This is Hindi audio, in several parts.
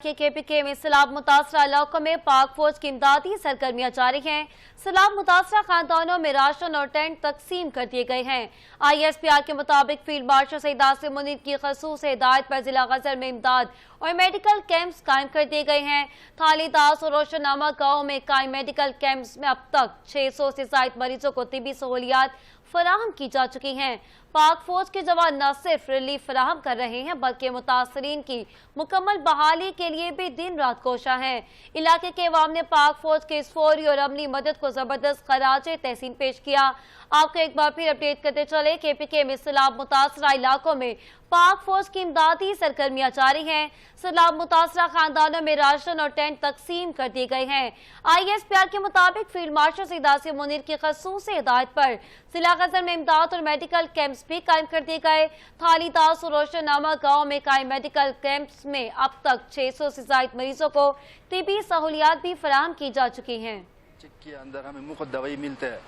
केपीके में सैलाब मुतासरा इलाकों में पाक फौज की इमदादी सरगर्मियां जारी हैं। सैलाब मुतासरा खानदानों में राशन और टेंट तकसीम कर दिए गए हैं। ISPR के मुताबिक फील्ड मार्शल सईद आसिम मुनीर की खसूस हिदायत पर जिला गजर में इमदाद और मेडिकल कैंप्स कायम कर दिए गए हैं। थालीदास और रोशननामा गाँव में कायम मेडिकल कैंप्स में अब तक 600 से ज्यादा मरीजों को तिबी सहूलियात फराहम की जा चुकी हैं। पाक फौज के जवान न सिर्फ रिलीफ फराहम कर रहे हैं बल्कि मुतासरीन की मुकम्मल बहाली के लिए भी दिन रात कोशा हैं। इलाके के अवाम ने पाक फौज के इस फौरी और अमली मदद को जबरदस्त खराज तहसीन पेश किया। आपको एक बार फिर अपडेट करते चले, केपीके में सैलाब मुतासरा इलाकों में पाक फौज की इमदादी सरगर्मियां जारी हैं। सैलाब मुतासरा खानदानों में राशन और टेंट तकसीम कर दिए गए हैं। ISPR के मुताबिक फील्ड मार्शल सईद आसिम मुनीर की खसूस हिदायत पर जिला गजर में इमदाद और मेडिकल कैंप्स भी कायम कर दिए गए। थालीदास और रोशननामा गाँव में कायम मेडिकल कैंप्स में अब तक 600 से ज्यादा मरीजों को तिबी सहूलियात भी फराहम की जा चुकी हैं। के अंदर हमें मुफ्त दवाई मिलता है।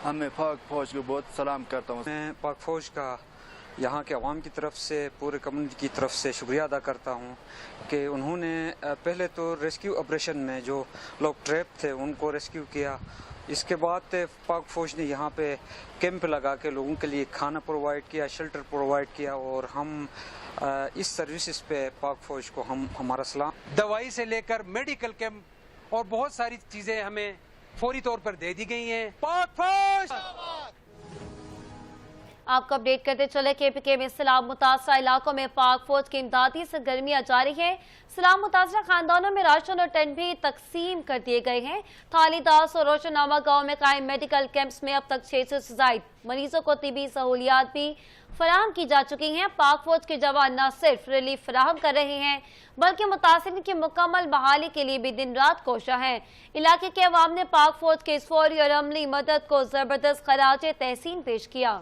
हमें पाक फौज को बहुत सलाम करता हूँ। मैं पाक फौज का यहाँ के अवाम की तरफ से, पूरे कम्युनिटी की तरफ से शुक्रिया अदा करता हूँ कि उन्होंने पहले तो रेस्क्यू ऑपरेशन में जो लोग ट्रैप थे उनको रेस्क्यू किया। इसके बाद पाक फौज ने यहाँ पे कैंप लगा के लोगों के लिए खाना प्रोवाइड किया, शेल्टर प्रोवाइड किया और हम इस सर्विसेज पे पाक फौज को हम हमारा सलाम। दवाई से लेकर मेडिकल कैंप और बहुत सारी चीजें हमें फौरी तौर पर दे दी गई हैं। पाक फौज आपको अपडेट करते चले, केपीके में सैलाब मुतासरा इलाकों में पाक फौज की इमदादी सरगर्मियां जारी है। सैलाब मुतासरा खानदानों में राशन और टेंट भी तकसीम कर दिए गए हैं। थालीदास और रोशननामा गाँव में कायम मेडिकल कैंप्स में अब तक 600 से ज्यादा मरीजों को तिबी सहूलियात भी फराहम की जा चुकी हैं। पाक फौज के जवान न सिर्फ रिलीफ फराहम कर रहे हैं बल्कि मुतासिरीन की मुकम्मल बहाली के लिए भी दिन रात कोशा हैं। इलाके के अवाम ने पाक फौज के इस फौरी और अमली मदद को जबरदस्त खराज तहसीन पेश किया।